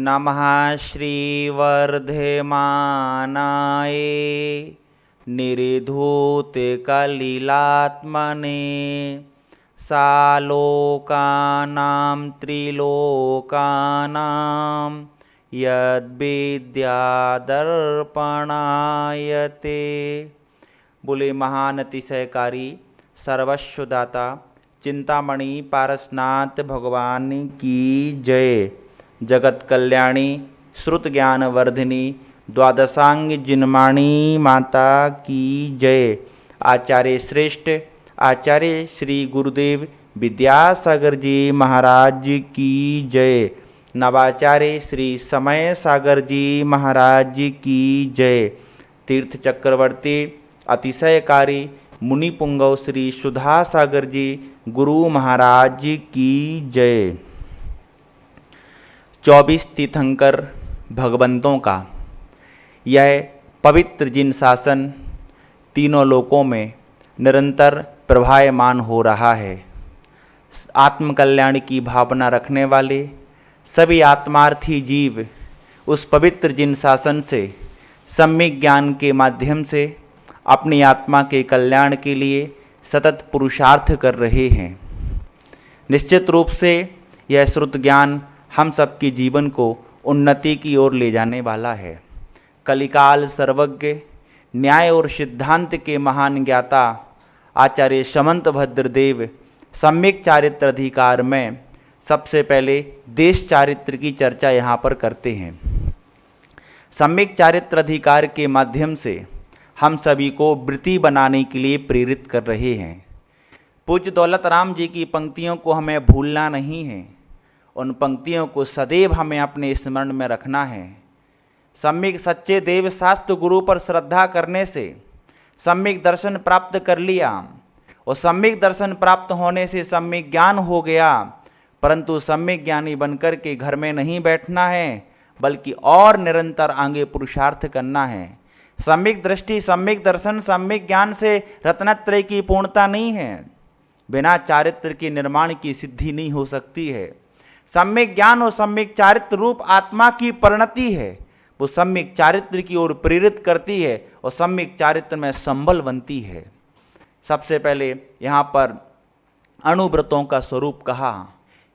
नमः श्रीवर्धमानाय निर्धूतकलिलात्मने सालोकानां त्रिलोकानां यद्विद्यादर्पणायते। बोले महान अतिशयकारी सर्वस्वदाता चिंतामणि पारसनाथ भगवान की जय। जगत कल्याणी श्रुत ज्ञान वर्धिनी द्वादशांग जिनमाणी माता की जय। आचार्य श्रेष्ठ आचार्य श्री गुरुदेव विद्यासागर जी महाराज की जय। नवाचार्य श्री समय सागर जी महाराज की जय। तीर्थ चक्रवर्ती अतिशयकारी मुनि पुंगव श्री सुधा सागर जी गुरु महाराज की जय। 24 तीर्थंकर भगवंतों का यह पवित्र जिन शासन तीनों लोकों में निरंतर प्रभायमान हो रहा है। आत्मकल्याण की भावना रखने वाले सभी आत्मार्थी जीव उस पवित्र जिन शासन से सम्यक ज्ञान के माध्यम से अपनी आत्मा के कल्याण के लिए सतत पुरुषार्थ कर रहे हैं। निश्चित रूप से यह श्रुत ज्ञान हम सबके जीवन को उन्नति की ओर ले जाने वाला है। कलिकाल सर्वज्ञ न्याय और सिद्धांत के महान ज्ञाता आचार्य समंत भद्रदेव सम्यक चारित्र अधिकार में सबसे पहले देश चारित्र की चर्चा यहाँ पर करते हैं। सम्यक चारित्र अधिकार के माध्यम से हम सभी को वृत्ति बनाने के लिए प्रेरित कर रहे हैं। पूज्य दौलत राम जी की पंक्तियों को हमें भूलना नहीं है, उन पंक्तियों को सदैव हमें अपने स्मरण में रखना है। सम्यक सच्चे देव शास्त्र गुरु पर श्रद्धा करने से सम्यक दर्शन प्राप्त कर लिया और सम्यक दर्शन प्राप्त होने से सम्यक ज्ञान हो गया, परंतु सम्यक ज्ञानी बनकर के घर में नहीं बैठना है बल्कि और निरंतर आगे पुरुषार्थ करना है। सम्यक दृष्टि सम्यक दर्शन सम्यक ज्ञान से रत्नत्रय की पूर्णता नहीं है, बिना चारित्र के निर्माण की सिद्धि नहीं हो सकती है। सम्यक ज्ञान और सम्यक चारित्र रूप आत्मा की परिणति है, वो सम्यक चारित्र की ओर प्रेरित करती है और सम्यक चारित्र में संबल बनती है। सबसे पहले यहाँ पर अणुव्रतों का स्वरूप कहा।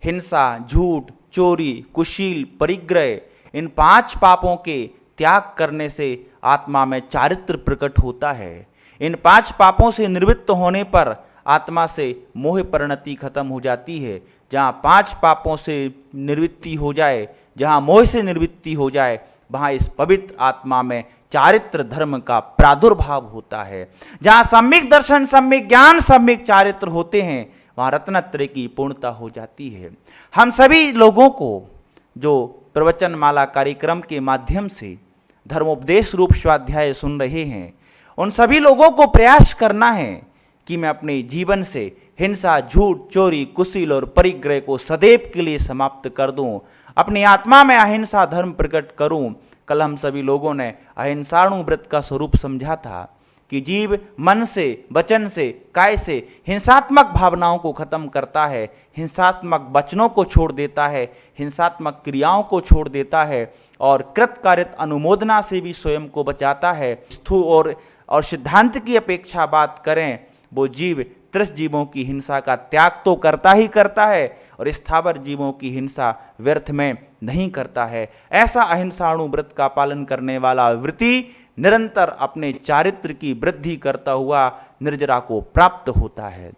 हिंसा, झूठ, चोरी, कुशील, परिग्रह, इन 5 पापों के त्याग करने से आत्मा में चारित्र प्रकट होता है। इन 5 पापों से निवृत्त होने पर आत्मा से मोह परिणति खत्म हो जाती है। जहाँ 5 पापों से निवृत्ति हो जाए, जहाँ मोह से निवृत्ति हो जाए, वहाँ इस पवित्र आत्मा में चारित्र धर्म का प्रादुर्भाव होता है। जहाँ सम्यक दर्शन सम्यक ज्ञान सम्यक चारित्र होते हैं, वहाँ रत्नत्रय की पूर्णता हो जाती है। हम सभी लोगों को जो प्रवचनमाला कार्यक्रम के माध्यम से धर्मोपदेश रूप स्वाध्याय सुन रहे हैं, उन सभी लोगों को प्रयास करना है कि मैं अपने जीवन से हिंसा, झूठ, चोरी, कुशील और परिग्रह को सदैव के लिए समाप्त कर दूं, अपनी आत्मा में अहिंसा धर्म प्रकट करूं। कल हम सभी लोगों ने अहिंसाणु व्रत का स्वरूप समझा था कि जीव मन से, वचन से, काय से हिंसात्मक भावनाओं को खत्म करता है, हिंसात्मक वचनों को छोड़ देता है, हिंसात्मक क्रियाओं को छोड़ देता है और कृतकार्यत अनुमोदना से भी स्वयं को बचाता है। स्थूल और सिद्धांत की अपेक्षा बात करें, वो जीव त्रिस जीवों की हिंसा का त्याग तो करता ही करता है और स्थावर जीवों की हिंसा व्यर्थ में नहीं करता है। ऐसा अहिंसाणु व्रत का पालन करने वाला वृत्ति निरंतर अपने चारित्र की वृद्धि करता हुआ निर्जरा को प्राप्त होता है।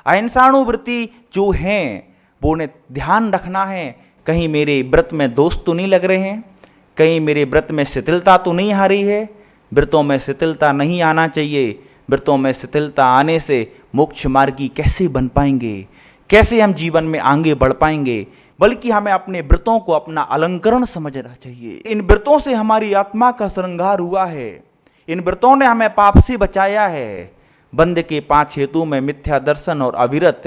अहिंसाणु वृत्ति जो हैं वो उन्हें ध्यान रखना है, कहीं मेरे व्रत में दोष तो नहीं लग रहे हैं, कहीं मेरे व्रत में शिथिलता तो नहीं आ रही है। व्रतों में शिथिलता नहीं आना चाहिए। व्रतों में शिथिलता आने से मोक्ष मार्गी कैसे बन पाएंगे, कैसे हम जीवन में आगे बढ़ पाएंगे, बल्कि हमें अपने व्रतों को अपना अलंकरण समझना चाहिए। इन व्रतों से हमारी आत्मा का श्रृंगार हुआ है, इन व्रतों ने हमें पाप से बचाया है। बंध के 5 हेतु में मिथ्या दर्शन और अविरत,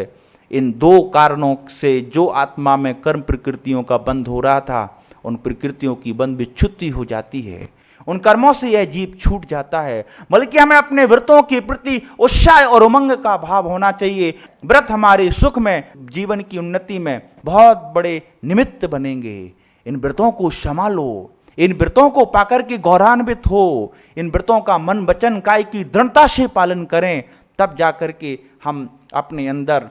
इन 2 कारणों से जो आत्मा में कर्म प्रकृतियों का बंध हो रहा था, उन प्रकृतियों की बंध विच्छुत्ति हो जाती है, उन कर्मों से यह जीव छूट जाता है। बल्कि हमें अपने व्रतों के प्रति उत्साह और उमंग का भाव होना चाहिए। व्रत हमारे सुख में, जीवन की उन्नति में बहुत बड़े निमित्त बनेंगे। इन व्रतों को संभालो, इन व्रतों को पाकर के गौरवान्वित हो, इन व्रतों का मन वचन काय की दृढ़ता से पालन करें, तब जाकर के हम अपने अंदर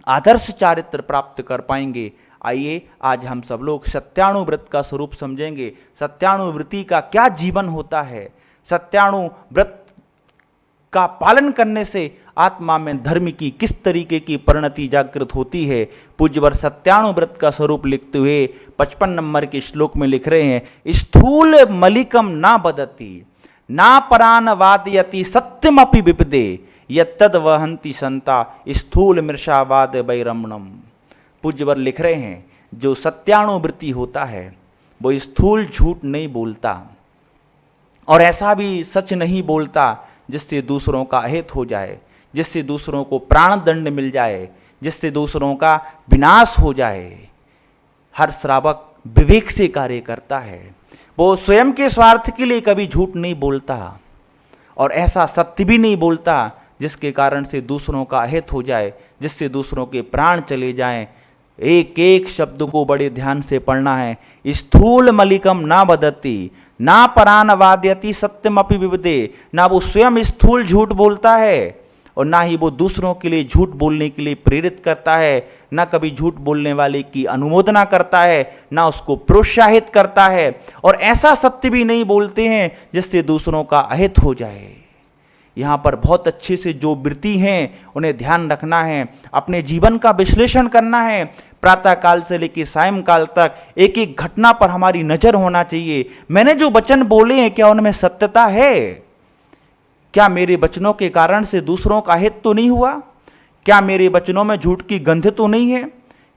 आदर्श चारित्र प्राप्त कर पाएंगे। आइए आज हम सब लोग सत्यानुव्रत का स्वरूप समझेंगे। सत्यानुवृत्ति का क्या जीवन होता है, सत्यानुव्रत का पालन करने से आत्मा में धर्म की किस तरीके की परिणति जागृत होती है। पूज्यवर सत्यानुव्रत का स्वरूप लिखते हुए 55 नंबर के श्लोक में लिख रहे हैं, स्थूल मलिकम ना बदती ना परान वादयति सत्यमपि विपदे यत्तद वहंति संता स्थूल मृषावाद वैरमणम। पूज्यवर लिख रहे हैं, जो सत्यानुवृत्ति होता है वो स्थूल झूठ नहीं बोलता और ऐसा भी सच नहीं बोलता जिससे दूसरों का अहित हो जाए, जिससे दूसरों को प्राण दंड मिल जाए, जिससे दूसरों का विनाश हो जाए। हर श्रावक विवेक से कार्य करता है, वो स्वयं के स्वार्थ के लिए कभी झूठ नहीं बोलता और ऐसा सत्य भी नहीं बोलता जिसके कारण से दूसरों का अहित हो जाए, जिससे दूसरों के प्राण चले जाएं। एक एक शब्द को बड़े ध्यान से पढ़ना है। स्थूल मलिकम ना बदती ना परान वाद्यति सत्यमपि विपदे। ना वो स्वयं स्थूल झूठ बोलता है और ना ही वो दूसरों के लिए झूठ बोलने के लिए प्रेरित करता है, ना कभी झूठ बोलने वाले की अनुमोदना करता है, ना उसको प्रोत्साहित करता है और ऐसा सत्य भी नहीं बोलते हैं जिससे दूसरों का अहित हो जाए। यहाँ पर बहुत अच्छे से जो वृत्ति हैं उन्हें ध्यान रखना है, अपने जीवन का विश्लेषण करना है। प्रातः काल से लेकर सायंकाल तक एक एक घटना पर हमारी नजर होना चाहिए। मैंने जो वचन बोले हैं क्या उनमें सत्यता है? क्या मेरे वचनों के कारण से दूसरों का हित तो नहीं हुआ? क्या मेरे वचनों में झूठ की गंध तो नहीं है?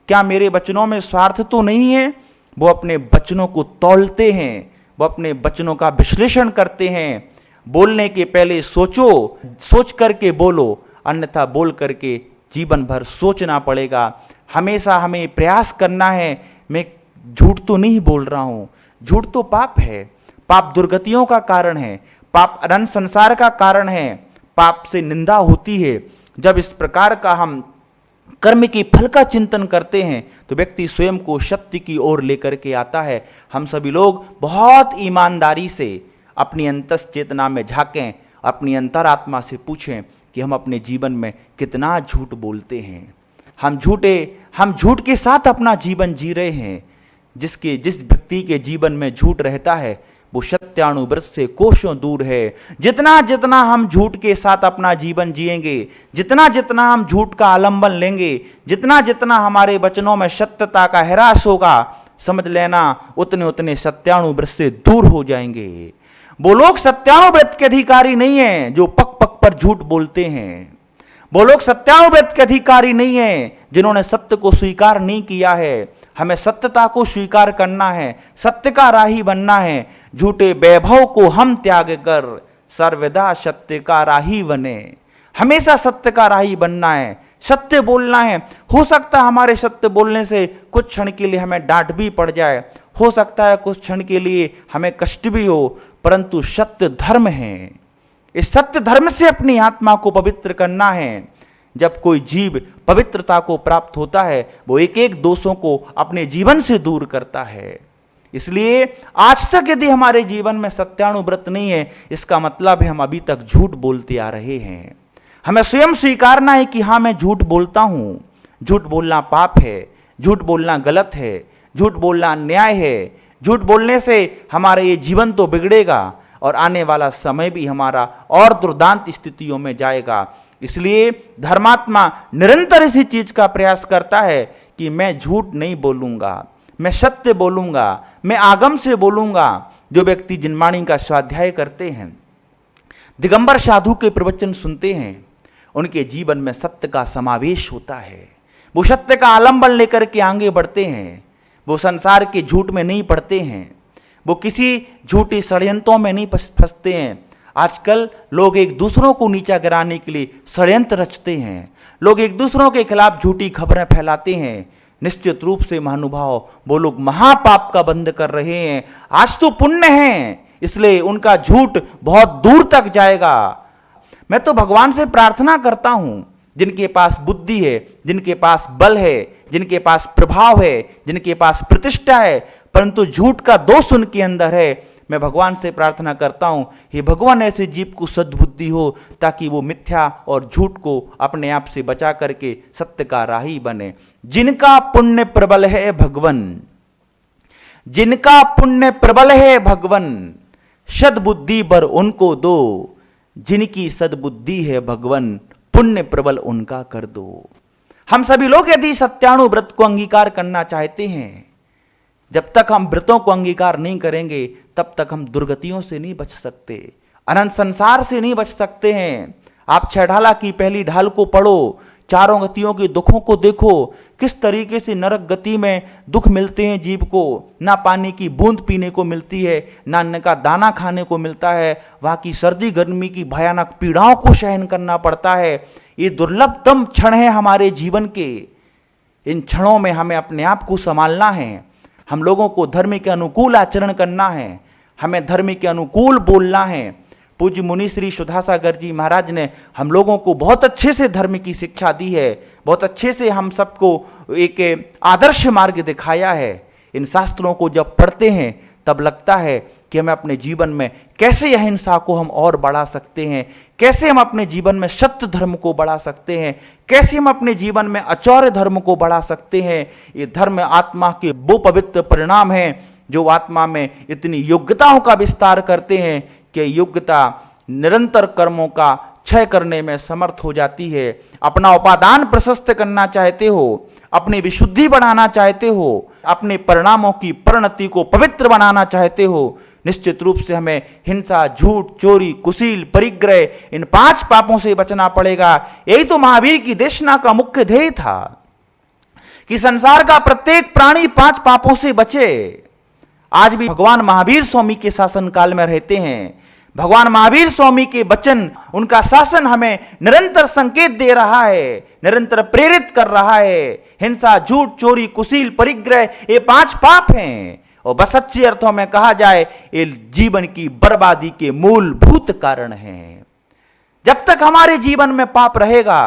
क्या मेरे वचनों में स्वार्थ तो नहीं है? वो अपने वचनों को तौलते हैं, वो अपने वचनों का विश्लेषण करते हैं। बोलने के पहले सोचो, सोच करके बोलो, अन्यथा बोल करके जीवन भर सोचना पड़ेगा। हमेशा हमें प्रयास करना है, मैं झूठ तो नहीं बोल रहा हूँ। झूठ तो पाप है, पाप दुर्गतियों का कारण है, पाप अनंत संसार का कारण है, पाप से निंदा होती है। जब इस प्रकार का हम कर्म के फल का चिंतन करते हैं तो व्यक्ति स्वयं को सत्य की ओर लेकर के आता है। हम सभी लोग बहुत ईमानदारी से अपनी अंतस चेतना में झांकें, अपनी अंतरात्मा से पूछें कि हम अपने जीवन में कितना झूठ बोलते हैं। हम झूठ के साथ अपना जीवन जी रहे हैं। जिस व्यक्ति के जीवन में झूठ रहता है वो सत्यानुव्रत से कोसों दूर है। जितना जितना हम झूठ के साथ अपना जीवन जिएंगे, जितना जितना हम झूठ का आलंबन लेंगे, जितना जितना हमारे वचनों में सत्यता का ह्रास होगा, समझ लेना उतने उतने सत्यानुव्रत से दूर हो जाएंगे। वो लोग सत्यानुव्रत के अधिकारी नहीं है जो पक पक पर झूठ बोलते हैं। वो लोग सत्यानुव्रत के अधिकारी नहीं है जिन्होंने सत्य को स्वीकार नहीं किया है। हमें सत्यता को स्वीकार करना है, सत्य का राही बनना है। झूठे वैभव को हम त्याग कर सर्वदा सत्य का राही बने। हमेशा सत्य का राही बनना है, सत्य बोलना है। हो सकता है हमारे सत्य बोलने से कुछ क्षण के लिए हमें डांट भी पड़ जाए, हो सकता है कुछ क्षण के लिए हमें कष्ट भी हो, परंतु सत्य धर्म है। इस सत्य धर्म से अपनी आत्मा को पवित्र करना है। जब कोई जीव पवित्रता को प्राप्त होता है वो एक एक दोषों को अपने जीवन से दूर करता है। इसलिए आज तक यदि हमारे जीवन में सत्यानुव्रत नहीं है, इसका मतलब है हम अभी तक झूठ बोलते आ रहे हैं। हमें स्वयं स्वीकारना है कि हाँ मैं झूठ बोलता हूं। झूठ बोलना पाप है, झूठ बोलना गलत है, झूठ बोलना अन्याय है। झूठ बोलने से हमारा ये जीवन तो बिगड़ेगा और आने वाला समय भी हमारा और दुर्दांत स्थितियों में जाएगा। इसलिए धर्मात्मा निरंतर इसी चीज का प्रयास करता है कि मैं झूठ नहीं बोलूंगा, मैं सत्य बोलूंगा, मैं आगम से बोलूंगा। जो व्यक्ति जिनवाणी का स्वाध्याय करते हैं, दिगंबर साधु के प्रवचन सुनते हैं, उनके जीवन में सत्य का समावेश होता है। वो सत्य का आलंबन लेकर के आगे बढ़ते हैं। वो संसार के झूठ में नहीं पड़ते हैं, वो किसी झूठी षड्यंत्रों में नहीं फंसते हैं। आजकल लोग एक दूसरों को नीचा गिराने के लिए षड्यंत्र रचते हैं, लोग एक दूसरों के खिलाफ झूठी खबरें फैलाते हैं। निश्चित रूप से महानुभाव वो लोग महापाप का बंध कर रहे हैं। आज तो पुण्य है, इसलिए उनका झूठ बहुत दूर तक जाएगा। मैं तो भगवान से प्रार्थना करता हूं जिनके पास बुद्धि है, जिनके पास बल है, जिनके पास प्रभाव है, जिनके पास प्रतिष्ठा है, परंतु झूठ का दोष उनके अंदर है। मैं भगवान से प्रार्थना करता हूं, हे भगवान ऐसे जीव को सद्बुद्धि हो ताकि वो मिथ्या और झूठ को अपने आप से बचा करके सत्य का राही बने। जिनका पुण्य प्रबल है भगवन, जिनका पुण्य प्रबल है भगवन, सद्बुद्धि बर उनको दो। जिनकी सद्बुद्धि है भगवन, पुण्य प्रबल उनका कर दो। हम सभी लोग यदि सत्याणु व्रत को अंगीकार करना चाहते हैं, जब तक हम व्रतों को अंगीकार नहीं करेंगे तब तक हम दुर्गतियों से नहीं बच सकते, अनंत संसार से नहीं बच सकते हैं। आप 6 ढाला की पहली ढाल को पढ़ो, चारों गतियों के दुखों को देखो, किस तरीके से नरक गति में दुख मिलते हैं जीव को। ना पानी की बूंद पीने को मिलती है, ना अन्न का दाना खाने को मिलता है, वहाँ की सर्दी गर्मी की भयानक पीड़ाओं को सहन करना पड़ता है। ये दुर्लभतम क्षण है हमारे जीवन के। इन क्षणों में हमें अपने आप को संभालना है, हम लोगों को धर्म के अनुकूल आचरण करना है, हमें धर्म के अनुकूल बोलना है। पूज्य मुनि श्री सुधासागर जी महाराज ने हम लोगों को बहुत अच्छे से धर्म की शिक्षा दी है, बहुत अच्छे से हम सबको एक आदर्श मार्ग दिखाया है। इन शास्त्रों को जब पढ़ते हैं तब लगता है कि हमें अपने जीवन में कैसे अहिंसा को हम और बढ़ा सकते हैं, कैसे हम अपने जीवन में सत्य धर्म को बढ़ा सकते हैं, कैसे हम अपने जीवन में अचौर्य धर्म को बढ़ा सकते हैं। ये धर्म आत्मा के वो पवित्र परिणाम हैं जो आत्मा में इतनी योग्यताओं का विस्तार करते हैं कि योग्यता निरंतर कर्मों का क्षय करने में समर्थ हो जाती है। अपना उपादान प्रशस्त करना चाहते हो, अपनी विशुद्धि बढ़ाना चाहते हो, अपने परिणामों की परिणति को पवित्र बनाना चाहते हो, निश्चित रूप से हमें हिंसा, झूठ, चोरी, कुशील, परिग्रह, इन 5 पापों से बचना पड़ेगा। यही तो महावीर की देशना का मुख्य ध्येय था कि संसार का प्रत्येक प्राणी 5 पापों से बचे। आज भी भगवान महावीर स्वामी के शासन काल में रहते हैं। भगवान महावीर स्वामी के वचन, उनका शासन हमें निरंतर संकेत दे रहा है, निरंतर प्रेरित कर रहा है। हिंसा, झूठ, चोरी, कुशील, परिग्रह, ये 5 पाप हैं और बस सच्चे अर्थों में कहा जाए ये जीवन की बर्बादी के मूलभूत कारण हैं। जब तक हमारे जीवन में पाप रहेगा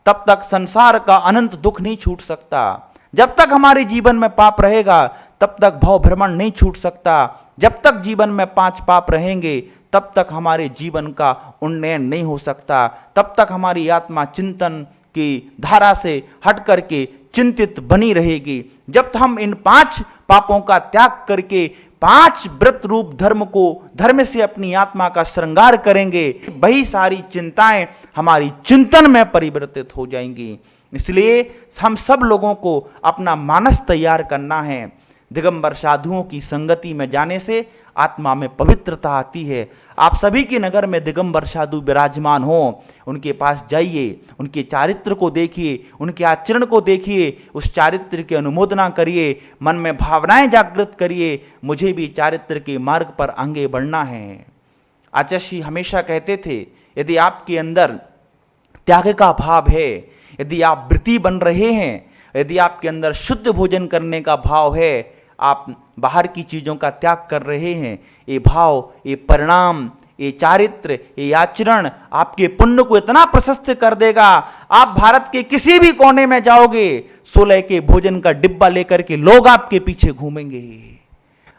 तब तक संसार का अनंत दुख नहीं छूट सकता। जब तक हमारे जीवन में पाप रहेगा तब तक भव भ्रमण नहीं छूट सकता। जब तक जीवन में 5 पाप रहेंगे तब तक हमारे जीवन का उन्नयन नहीं हो सकता। तब तक हमारी आत्मा चिंतन की धारा से हट करके चिंतित बनी रहेगी। जब हम इन 5 पापों का त्याग करके 5 व्रत रूप धर्म से अपनी आत्मा का श्रृंगार करेंगे, वही सारी चिंताएं हमारी चिंतन में परिवर्तित हो जाएंगी। इसलिए हम सब लोगों को अपना मानस तैयार करना है। दिगंबर साधुओं की संगति में जाने से आत्मा में पवित्रता आती है। आप सभी के नगर में दिगंबर साधु विराजमान हो, उनके पास जाइए, उनके चारित्र को देखिए, उनके आचरण को देखिए, उस चारित्र की अनुमोदना करिए, मन में भावनाएं जागृत करिए, मुझे भी चारित्र के मार्ग पर आगे बढ़ना है। आचार्य हमेशा कहते थे, यदि आपके अंदर त्याग का भाव है, यदि आप व्रती बन रहे हैं, यदि आपके अंदर शुद्ध भोजन करने का भाव है, आप बाहर की चीज़ों का त्याग कर रहे हैं, ये भाव, ये परिणाम, ये चारित्र, ये आचरण आपके पुण्य को इतना प्रशस्त कर देगा। आप भारत के किसी भी कोने में जाओगे, 16 के भोजन का डिब्बा लेकर के लोग आपके पीछे घूमेंगे।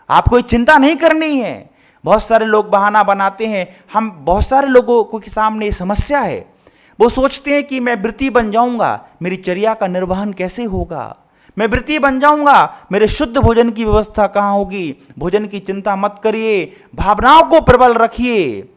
आपको चिंता नहीं करनी है। बहुत सारे लोग बहाना बनाते हैं, हम बहुत सारे लोगों को के सामने समस्या है, वो सोचते हैं कि मैं व्रती बन जाऊंगा, मेरी चर्या का निर्वहन कैसे होगा, मैं व्रती बन जाऊंगा, मेरे शुद्ध भोजन की व्यवस्था कहाँ होगी। भोजन की चिंता मत करिए, भावनाओं को प्रबल रखिए,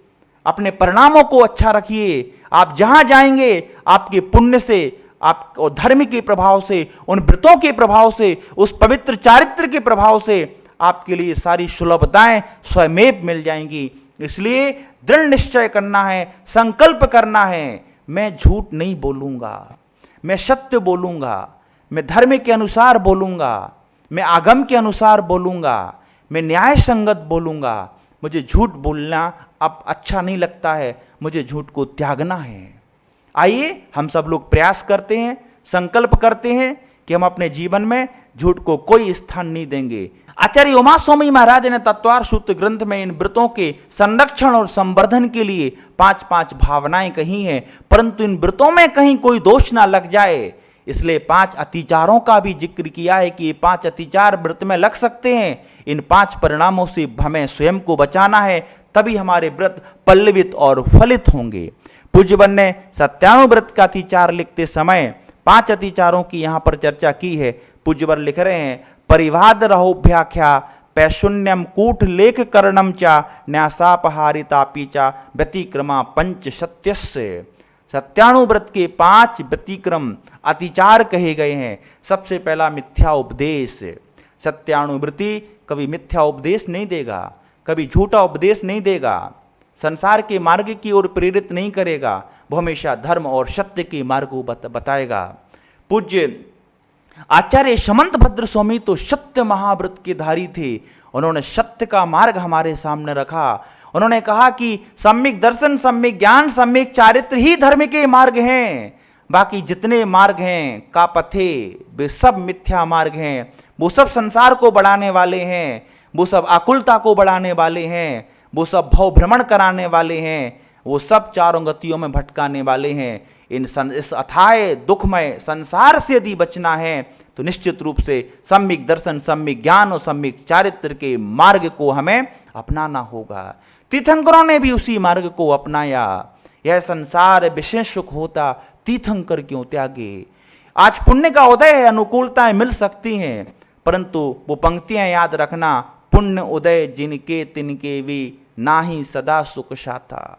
अपने परिणामों को अच्छा रखिए। आप जहां जाएंगे आपके पुण्य से, आप धर्म के प्रभाव से, उन व्रतों के प्रभाव से, उस पवित्र चारित्र के प्रभाव से आपके लिए सारी सुलभताएं स्वयमेव मिल जाएंगी। इसलिए दृढ़ निश्चय करना है, संकल्प करना है, मैं झूठ नहीं बोलूंगा, मैं सत्य बोलूंगा, मैं धर्म के अनुसार बोलूंगा, मैं आगम के अनुसार बोलूंगा, मैं न्याय संगत बोलूंगा। मुझे झूठ बोलना अब अच्छा नहीं लगता है, मुझे झूठ को त्यागना है। आइए हम सब लोग प्रयास करते हैं, संकल्प करते हैं कि हम अपने जीवन में झूठ को कोई स्थान नहीं देंगे। आचार्य उमा स्वामी महाराज ने तत्वार सूत्र ग्रंथ में इन व्रतों के संरक्षण और संवर्धन के लिए 5-5 भावनाएं कही हैं, परंतु इन व्रतों में कहीं कोई दोष ना लग जाए, इसलिए 5 अतिचारों का भी जिक्र किया है कि ये 5 अतिचार व्रत में लग सकते हैं। इन 5 परिणामों से हमें स्वयं को बचाना है, तभी हमारे व्रत पल्लवित और फलित होंगे। पूज्यवन ने सत्यानुव्रत का अतिचार लिखते समय 5 अतिचारों की यहां पर चर्चा की है। पूज्यवर लिख रहे हैं, परिवाद रहोभ्याख्या पैशून्यम कूट लेख करणम चा न्यासापहारितापी चा व्यतिक्रमा पंच सत्यस्य। सत्यानुव्रत के 5 व्यतिक्रम अतिचार कहे गए हैं। सबसे पहला मिथ्या उपदेश। सत्यानुव्रति कभी मिथ्या उपदेश नहीं देगा, कभी झूठा उपदेश नहीं देगा, संसार के मार्ग की ओर प्रेरित नहीं करेगा, वो हमेशा धर्म और सत्य के मार्ग को बताएगा। पूज्य आचार्य समंत भद्र स्वामी तो सत्य महाव्रत के धारी थे। उन्होंने सत्य का मार्ग हमारे सामने रखा। उन्होंने कहा कि सम्यक दर्शन, सम्यक ज्ञान, सम्यक चारित्र ही धर्म के मार्ग हैं। बाकी जितने मार्ग हैं का पथे वे सब मिथ्या मार्ग हैं। वो सब संसार को बढ़ाने वाले हैं, वो सब आकुलता को बढ़ाने वाले हैं, वो सब भव भ्रमण कराने वाले हैं, वो सब चारों गतियों में भटकाने वाले हैं। इस अथाय दुखमय संसार से यदि बचना है तो निश्चित रूप से सम्यक दर्शन, सम्यक ज्ञान और सम्यक चारित्र के मार्ग को हमें अपनाना होगा। तीर्थंकरों ने भी उसी मार्ग को अपनाया। यह संसार विशेष सुख होता तीर्थंकर क्यों त्यागे। आज पुण्य का उदय है, अनुकूलताएं मिल सकती हैं, परंतु वो पंक्तियां याद रखना, पुण्य उदय जिनके तिनके भी नाही सदा सुख शाता।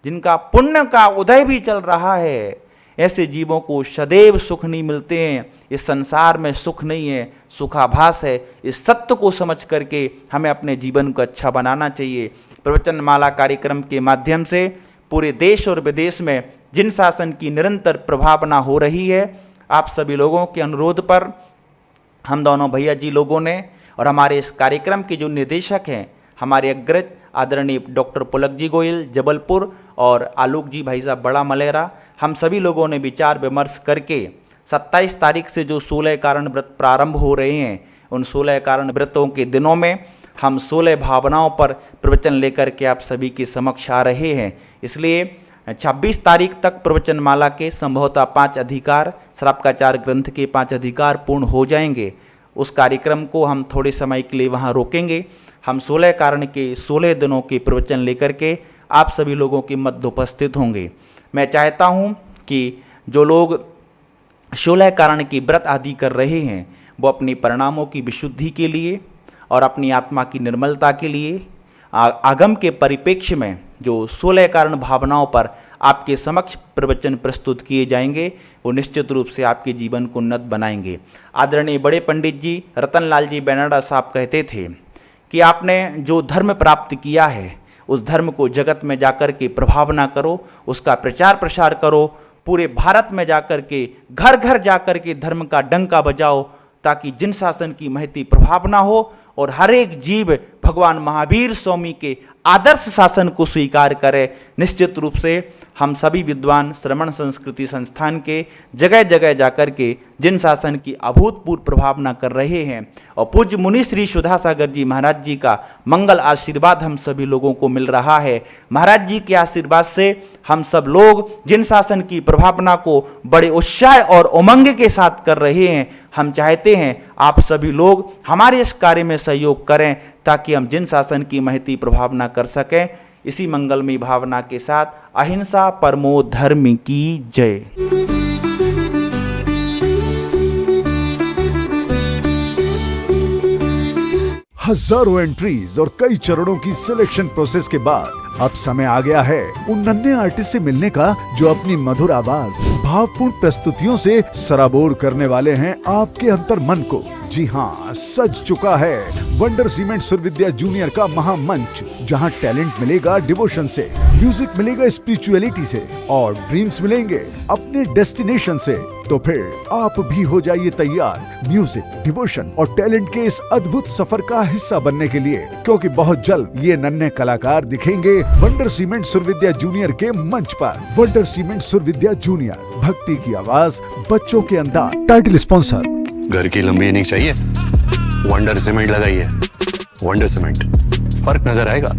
जिनका पुण्य का उदय भी चल रहा है, ऐसे जीवों को सदैव सुख नहीं मिलते हैं। इस संसार में सुख नहीं है, सुखाभास है। इस सत्य को समझ करके हमें अपने जीवन को अच्छा बनाना चाहिए। प्रवचन माला कार्यक्रम के माध्यम से पूरे देश और विदेश में जिन शासन की निरंतर प्रभावना हो रही है, आप सभी लोगों के अनुरोध पर हम दोनों भैया जी लोगों ने और हमारे इस कार्यक्रम के जो निदेशक हैं, हमारे अग्रज आदरणीय डॉक्टर पुलक जी गोयल जबलपुर और आलोक जी भाई साहब बड़ा मलेरा, हम सभी लोगों ने विचार विमर्श करके 27 तारीख से जो 16 कारण व्रत प्रारंभ हो रहे हैं, उन 16 कारण व्रतों के दिनों में हम 16 भावनाओं पर प्रवचन लेकर के आप सभी के समक्ष आ रहे हैं। इसलिए 26 तारीख तक प्रवचन माला के संभवतः 5 अधिकार, श्रापकाचार ग्रंथ के 5 अधिकार पूर्ण हो जाएंगे। उस कार्यक्रम को हम थोड़े समय के लिए वहाँ रोकेंगे। हम 16 कारण के 16 दिनों के प्रवचन लेकर के आप सभी लोगों के मध्य उपस्थित होंगे। मैं चाहता हूँ कि जो लोग 16 कारण की व्रत आदि कर रहे हैं, वो अपने परिणामों की विशुद्धि के लिए और अपनी आत्मा की निर्मलता के लिए आगम के परिप्रेक्ष्य में जो 16 कारण भावनाओं पर आपके समक्ष प्रवचन प्रस्तुत किए जाएंगे, वो निश्चित रूप से आपके जीवन को उन्नत बनाएंगे। आदरणीय बड़े पंडित जी रतनलाल जी बेनाडा साहब कहते थे कि आपने जो धर्म प्राप्त किया है, उस धर्म को जगत में जाकर के प्रभावना करो, उसका प्रचार प्रसार करो, पूरे भारत में जाकर के घर घर जाकर के धर्म का डंका बजाओ, ताकि जिन शासन की महती प्रभावना हो और हर एक जीव भगवान महावीर स्वामी के आदर्श शासन को स्वीकार करे। निश्चित रूप से हम सभी विद्वान श्रमण संस्कृति संस्थान के जगह जगह जाकर के जिन शासन की अभूतपूर्व प्रभावना कर रहे हैं, और पूज्य मुनि श्री सुधा सागर जी महाराज जी का मंगल आशीर्वाद हम सभी लोगों को मिल रहा है। महाराज जी के आशीर्वाद से हम सब लोग जिन शासन की प्रभावना को बड़े उत्साह और उमंग के साथ कर रहे हैं, हम चाहते हैं आप सभी लोग हमारे इस कार्य में सहयोग करें, ताकि हम जिन शासन की महती प्रभावना कर सकें। इसी मंगलमयी भावना के साथ अहिंसा परमो धर्म की जय। हजारों एंट्रीज और कई चरणों की सिलेक्शन प्रोसेस के बाद अब समय आ गया है उन नन्हे आर्टिस्ट से मिलने का, जो अपनी मधुर आवाज, भावपूर्ण प्रस्तुतियों से सराबोर करने वाले हैं आपके अंतर मन को। जी हाँ, सज चुका है वंडर सीमेंट सुरविद्या जूनियर का महामंच, जहां टैलेंट मिलेगा डिवोशन से, म्यूजिक मिलेगा स्पिरिचुअलिटी से और ड्रीम्स मिलेंगे अपने डेस्टिनेशन से। तो फिर आप भी हो जाइए तैयार म्यूजिक, डिवोशन और टैलेंट के इस अद्भुत सफर का हिस्सा बनने के लिए, क्योंकि बहुत जल्द ये नन्हे कलाकार दिखेंगे वंडर सीमेंट सुरविद्या जूनियर के मंच पर। वंडर सीमेंट सुरविद्या जूनियर, भक्ति की आवाज, बच्चों के अंदाज। टाइटल स्पॉन्सर घर की लंबी इनिंग चाहिए? वंडर सीमेंट लगाइए। वंडर सीमेंट, फर्क नजर आएगा।